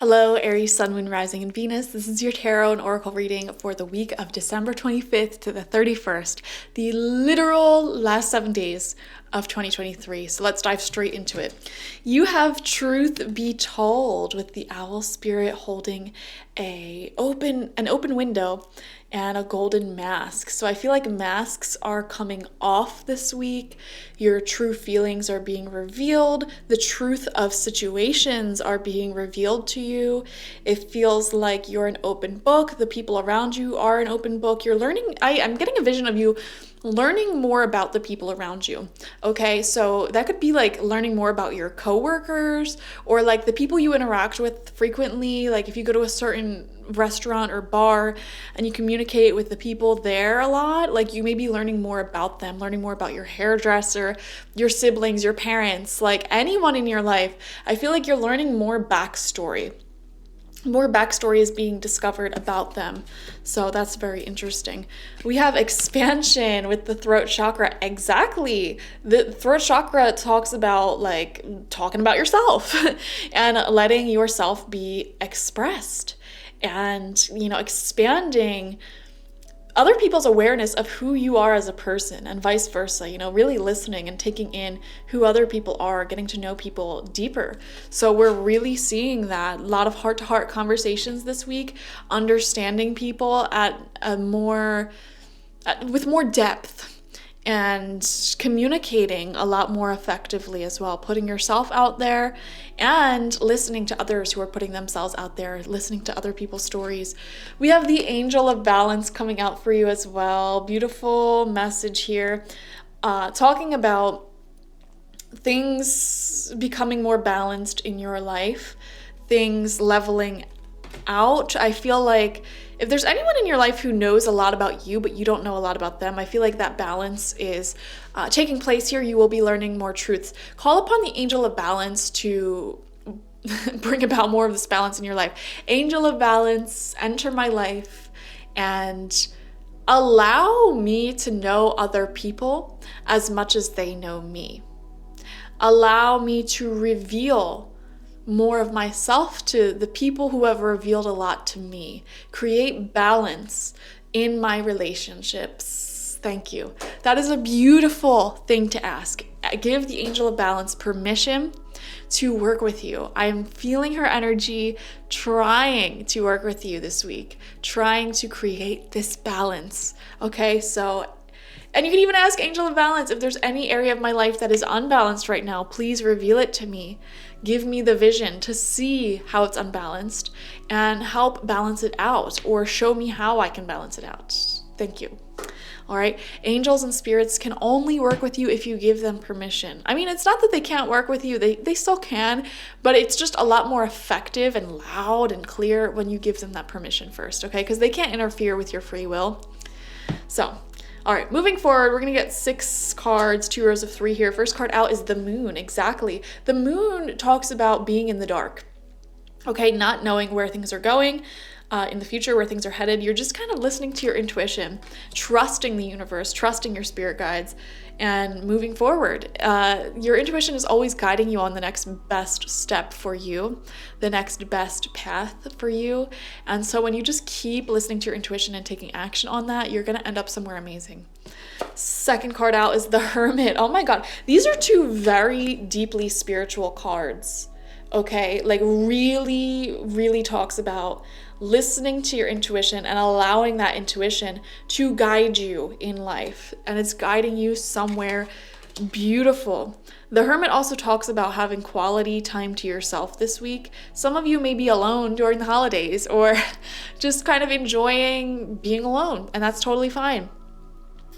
Hello, Aries, Sun, Moon, Rising, and Venus. This is your tarot and oracle reading for the week of December 25th to the 31st, the literal last 7 days of 2023. So let's dive straight into it. You have truth be told with the owl spirit holding an open window and a golden mask. So I feel like masks are coming off this week. Your true feelings are being revealed. The truth of situations are being revealed to you. It feels like you're an open book. The people around you are an open book. You're learning. I'm getting a vision of you learning more about the people around you. Okay, so that could be like learning more about your coworkers or like the people you interact with frequently. Like if you go to a certain restaurant or bar and you communicate with the people there a lot, like you may be learning more about them, learning more about your hairdresser, your siblings, your parents, like anyone in your life. I feel like you're learning more backstory. More backstory is being discovered about them. So that's very interesting. We have expansion with the throat chakra. Exactly. The throat chakra talks about like talking about yourself and letting yourself be expressed and, expanding other people's awareness of who you are as a person and vice versa, really listening and taking in who other people are, getting to know people deeper. So we're really seeing that. A lot of heart-to-heart conversations this week, understanding people with more depth and communicating a lot more effectively as well, putting yourself out there and listening to others who are putting themselves out there, listening to other people's stories. We have the Angel of Balance coming out for you as well. Beautiful message here, talking about things becoming more balanced in your life, things leveling out. I feel like if there's anyone in your life who knows a lot about you, but you don't know a lot about them, I feel like that balance is taking place here. You will be learning more truths. Call upon the Angel of Balance to bring about more of this balance in your life. Angel of Balance, enter my life and allow me to know other people as much as they know me. Allow me to reveal more of myself to the people who have revealed a lot to me. Create balance in my relationships. Thank you. That is a beautiful thing to ask. Give the Angel of Balance permission to work with you. I'm feeling her energy trying to work with you this week, trying to create this balance. Okay, and you can even ask Angel of Balance, if there's any area of my life that is unbalanced right now, please reveal it to me. Give me the vision to see how it's unbalanced and help balance it out, or show me how I can balance it out. Thank you. All right. Angels and spirits can only work with you if you give them permission. I mean, it's not that they can't work with you. They still can, but it's just a lot more effective and loud and clear when you give them that permission first, okay? Because they can't interfere with your free will. So, all right, moving forward, we're going to get 6 cards, 2 rows of 3 here. First card out is the Moon. Exactly. The Moon talks about being in the dark, okay? Not knowing where things are going in the future, where things are headed. You're just kind of listening to your intuition, trusting the universe, trusting your spirit guides, and moving forward. Your intuition is always guiding you on the next best step for you, the next best path for you. And so when you just keep listening to your intuition and taking action on that, you're going to end up somewhere amazing. Second card out is the Hermit. Oh my God. These are 2 very deeply spiritual cards. Okay, like really, really talks about listening to your intuition and allowing that intuition to guide you in life. And it's guiding you somewhere beautiful. The Hermit also talks about having quality time to yourself this week. Some of you may be alone during the holidays or just kind of enjoying being alone, and that's totally fine.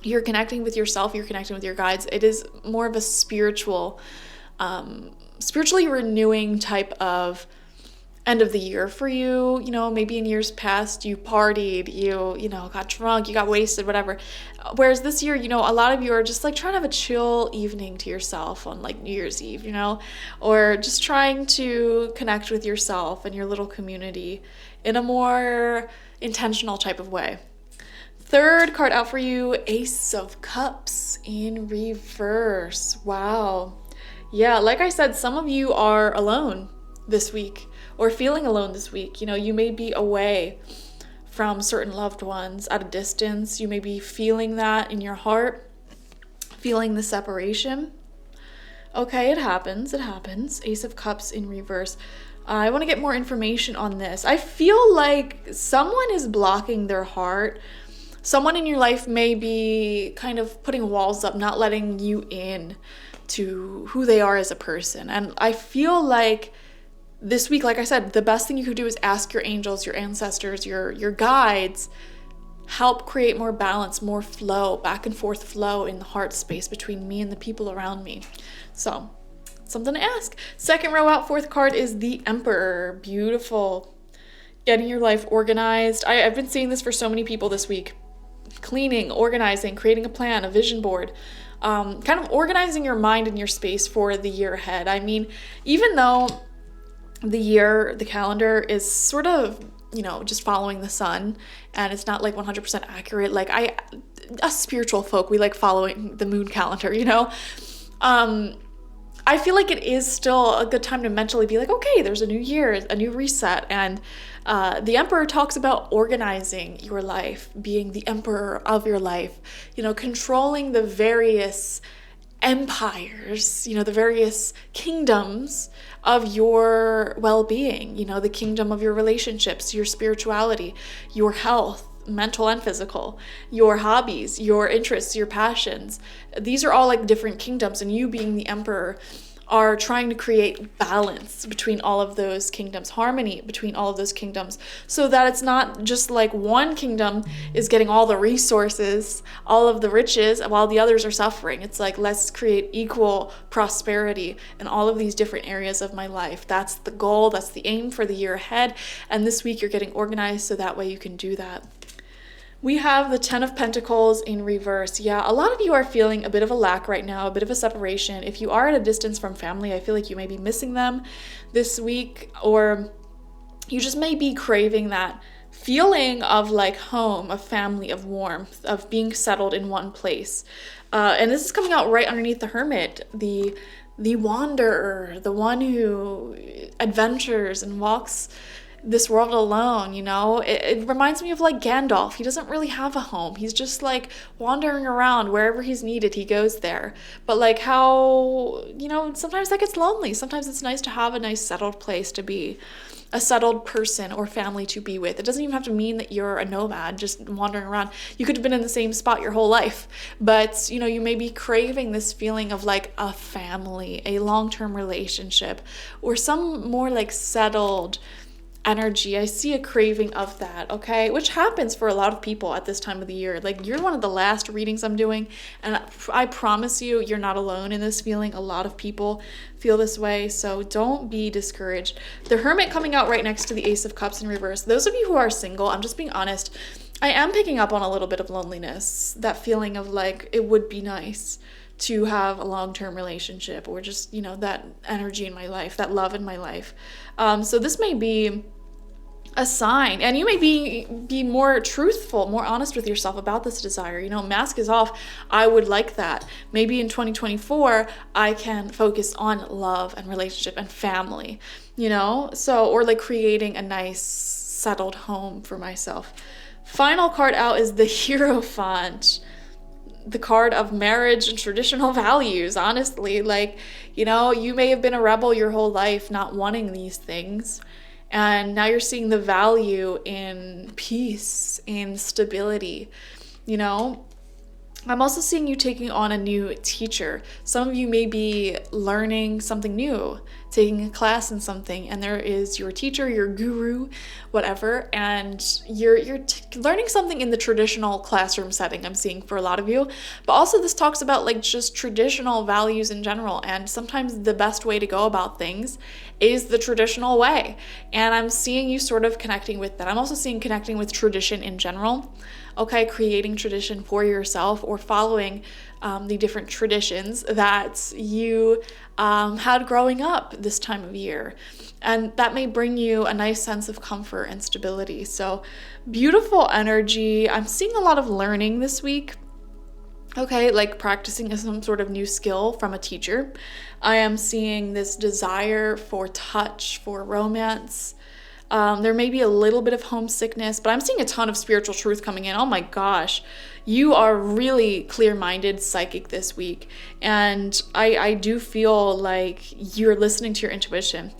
You're connecting with yourself, you're connecting with your guides. It is more of a spiritually renewing type of end of the year for you. Maybe in years past you partied, you got drunk, you got wasted, whatever. Whereas this year, a lot of you are just like trying to have a chill evening to yourself on like New Year's Eve, or just trying to connect with yourself and your little community in a more intentional type of way. Third card out for you, Ace of Cups in reverse. Wow. Yeah, like I said, some of you are alone this week, or feeling alone this week. You may be away from certain loved ones at a distance. You may be feeling that in your heart, feeling the separation. Okay, it happens. Ace of Cups in reverse. I want to get more information on this. I feel like someone is blocking their heart. Someone in your life may be kind of putting walls up, not letting you in to who they are as a person. And I feel like this week, like I said, the best thing you could do is ask your angels, your ancestors, your guides, help create more balance, more flow, back and forth flow in the heart space between me and the people around me. So, something to ask. Second row out, fourth card is the Emperor. Beautiful. Getting your life organized. I've been seeing this for so many people this week. Cleaning, organizing, creating a plan, a vision board. Kind of organizing your mind and your space for the year ahead. I mean, even though the calendar is sort of, just following the sun, and it's not like 100% accurate. Like us spiritual folk, we like following the moon calendar, I feel like it is still a good time to mentally be like, okay, there's a new year, a new reset. And the Emperor talks about organizing your life, being the emperor of your life, controlling the various empires, the various kingdoms of your well-being, the kingdom of your relationships, your spirituality, your health, mental and physical, your hobbies, your interests, your passions. These are all like different kingdoms, and you being the emperor are trying to create balance between all of those kingdoms, harmony between all of those kingdoms, so that it's not just like one kingdom is getting all the resources, all of the riches, while the others are suffering. It's like, let's create equal prosperity in all of these different areas of my life. That's the goal, that's the aim for the year ahead. And this week you're getting organized so that way you can do that. We have the Ten of Pentacles in reverse. Yeah, a lot of you are feeling a bit of a lack right now, a bit of a separation. If you are at a distance from family, I feel like you may be missing them this week, or you just may be craving that feeling of like home, of family, of warmth, of being settled in one place. And this is coming out right underneath the Hermit, the wanderer, the one who adventures and walks this world alone. It reminds me of like Gandalf. He doesn't really have a home. He's just like wandering around. Wherever he's needed, he goes there. But like how, sometimes that gets lonely. Sometimes it's nice to have a nice settled place to be, a settled person or family to be with. It doesn't even have to mean that you're a nomad just wandering around. You could have been in the same spot your whole life, but you may be craving this feeling of like a family, a long-term relationship, or some more like settled energy. I see a craving of that, okay? Which happens for a lot of people at this time of the year. Like, you're one of the last readings I'm doing, and I promise you, you're not alone in this feeling. A lot of people feel this way, so don't be discouraged. The Hermit coming out right next to the Ace of Cups in reverse. Those of you who are single, I'm just being honest, I am picking up on a little bit of loneliness, that feeling of like, it would be nice to have a long-term relationship, or just, that energy in my life, that love in my life. So this may be a sign, and you may be more truthful, more honest with yourself about this desire. Mask is off. I would like that. Maybe in 2024, I can focus on love and relationship and family, or like creating a nice settled home for myself. Final card out is the Hierophant, the card of marriage and traditional values. Honestly, like, you may have been a rebel your whole life, not wanting these things. And now you're seeing the value in peace, in stability. I'm also seeing you taking on a new teacher. Some of you may be learning something new, taking a class in something, and there is your teacher, your guru, whatever, and you're learning something in the traditional classroom setting, I'm seeing for a lot of you. But also this talks about like just traditional values in general, and sometimes the best way to go about things is the traditional way. And I'm seeing you sort of connecting with that. I'm also seeing connecting with tradition in general. Okay, creating tradition for yourself, or following the different traditions that you had growing up this time of year. And that may bring you a nice sense of comfort and stability. So beautiful energy. I'm seeing a lot of learning this week. Okay, like practicing some sort of new skill from a teacher. I am seeing this desire for touch, for romance. There may be a little bit of homesickness, but I'm seeing a ton of spiritual truth coming in. Oh my gosh, you are really clear-minded, psychic this week. And I do feel like you're listening to your intuition.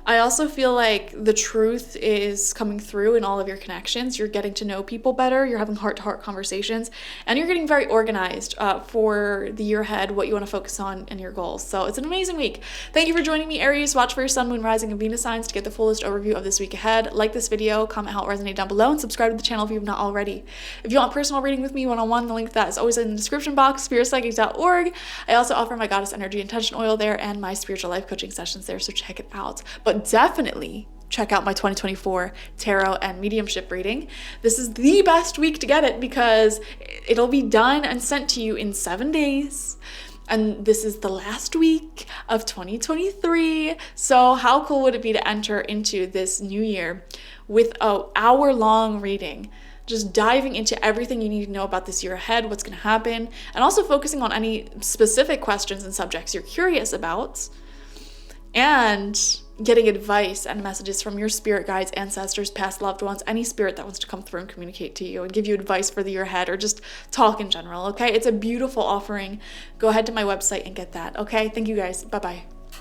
I also feel like the truth is coming through in all of your connections. You're getting to know people better. You're having heart-to-heart conversations, and you're getting very organized for the year ahead, what you want to focus on and your goals. So it's an amazing week. Thank you for joining me, Aries. Watch for your sun, moon, rising, and Venus signs to get the fullest overview of this week ahead. Like this video, comment how it resonated down below, and subscribe to the channel if you've not already. If you want personal reading with me one-on-one, the link to that is always in the description box, spiritpsychic.org. I also offer my Goddess Energy Intention Oil there and my spiritual life coaching sessions there, so check it out. But definitely check out my 2024 tarot and mediumship reading. This is the best week to get it because it'll be done and sent to you in 7 days. And this is the last week of 2023. So how cool would it be to enter into this new year with an hour-long reading? Just diving into everything you need to know about this year ahead, what's going to happen, and also focusing on any specific questions and subjects you're curious about, and getting advice and messages from your spirit guides, ancestors, past loved ones, any spirit that wants to come through and communicate to you and give you advice for the year ahead, or just talk in general, okay? It's a beautiful offering. Go ahead to my website and get that, okay? Thank you guys. Bye-bye.